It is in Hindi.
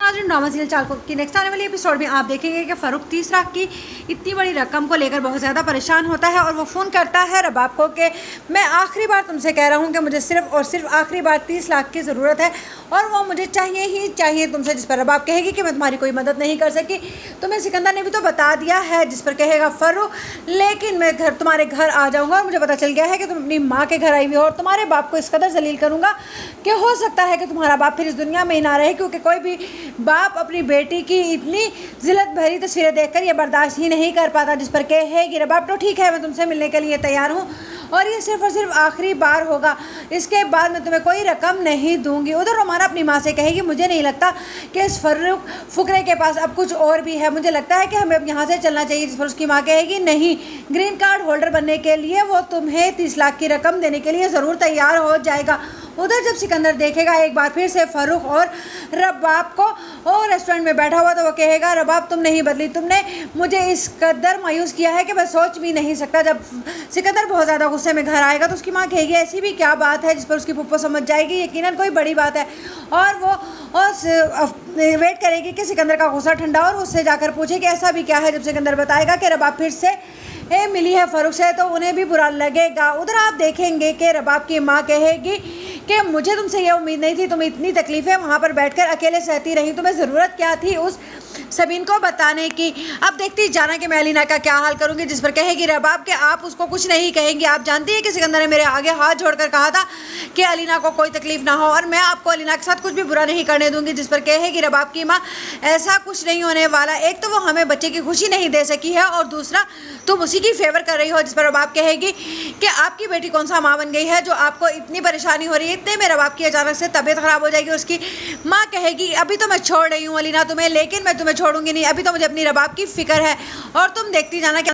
नाज़रीन, ड्रामा सीरियल चालकों की नेक्स्ट आने वाली एपिसोड में आप देखेंगे कि फ़ारूक 30 लाख की इतनी बड़ी रकम को लेकर बहुत ज़्यादा परेशान होता है और वो फ़ोन करता है रबाब को कि मैं आखिरी बार तुमसे कह रहा हूँ कि मुझे सिर्फ़ और सिर्फ आखिरी बार 30 लाख की ज़रूरत है और वो मुझे चाहिए ही चाहिए तुमसे। जिस पर रबाब कहेगी कि मैं तुम्हारी कोई मदद नहीं कर सकी, तुम्हें सिकंदर ने भी तो बता दिया है। जिस पर कहेगा फ़ारूक, लेकिन मैं तुम्हारे घर आ जाऊँगा और मुझे पता चल गया है कि तुम अपनी माँ के घर आई हुई हो और तुम्हारे बाप को इस कदर जलील करूँगा कि हो सकता है कि तुम्हारा बाप फिर इस दुनिया में ही ना रहे, क्योंकि कोई भी बाप अपनी बेटी की इतनी जिल्लत भरी तस्वीरें देखकर ये बर्दाश्त ही नहीं कर पाता। जिस पर कहेगी रबाब, तो ठीक है, मैं तुमसे मिलने के लिए तैयार हूँ और ये सिर्फ और सिर्फ आखिरी बार होगा, इसके बाद मैं तुम्हें कोई रकम नहीं दूंगी। उधर रोमाना अपनी माँ से कहेगी, मुझे नहीं लगता कि इस फ़ारूक फुकरे के पास अब कुछ और भी है, मुझे लगता है कि हमें अब यहाँ से चलना चाहिए। जिस पर उसकी माँ कहेगी, नहीं, ग्रीन कार्ड होल्डर बनने के लिए वो तुम्हें 30 लाख की रकम देने के लिए ज़रूर तैयार हो जाएगा। उधर जब सिकंदर देखेगा एक बार फिर से फ़ारूक और रबाब को और रेस्टोरेंट में बैठा हुआ, तो वो कहेगा, रबाब तुम नहीं बदली, तुमने मुझे इस कदर मायूस किया है कि मैं सोच भी नहीं सकता। जब सिकंदर बहुत ज़्यादा गुस्से में घर आएगा तो उसकी माँ कहेगी, ऐसी भी क्या बात है। जिस पर उसकी पुप्पो समझ जाएगी यकीनन कोई बड़ी बात है और वो वेट करेगी कि सिकंदर का गुस्सा ठंडा और उससे जाकर पूछे कि ऐसा भी क्या है। जब सिकंदर बताएगा कि रबाब फिर से मिली है फ़ारूक से, तो उन्हें भी बुरा लगेगा। उधर आप देखेंगे कि रबाब की माँ कहेगी कि मुझे तुमसे ये उम्मीद नहीं थी, तुम इतनी तकलीफ़ें वहाँ पर बैठकर अकेले सहती रही, तुम्हें ज़रूरत क्या थी उस सबीन को बताने की। अब देखती जाना कि मैं अलीना का क्या हाल करूँगी। जिस पर कहेगी रबाब कि आप उसको कुछ नहीं कहेंगी, आप जानती हैं कि सिकंदर ने मेरे आगे हाथ जोड़कर कहा था कि अलीना को कोई तकलीफ़ ना हो और मैं आपको अलीना के साथ कुछ भी बुरा नहीं करने दूंगी। जिस पर कहेगी रबाब की माँ, ऐसा कुछ नहीं होने वाला, एक तो वो हमें बच्चे की खुशी नहीं दे सकी है और दूसरा तुम उसी की फेवर कर रही हो। जिस पर रबाब कहेगी कि आपकी बेटी कौन सा माँ बन गई है जो आपको इतनी परेशानी हो रही है। इतने में रबाब की अचानक से तबीयत ख़राब हो जाएगी। उसकी माँ कहेगी, अभी तो मैं छोड़ रही हूँ अलीना तुम्हें, लेकिन मैं तुम्हें छोड़ूंगी नहीं, अभी तो मुझे अपनी रबाब की फ़िक्र है। और तुम देखती जाना कि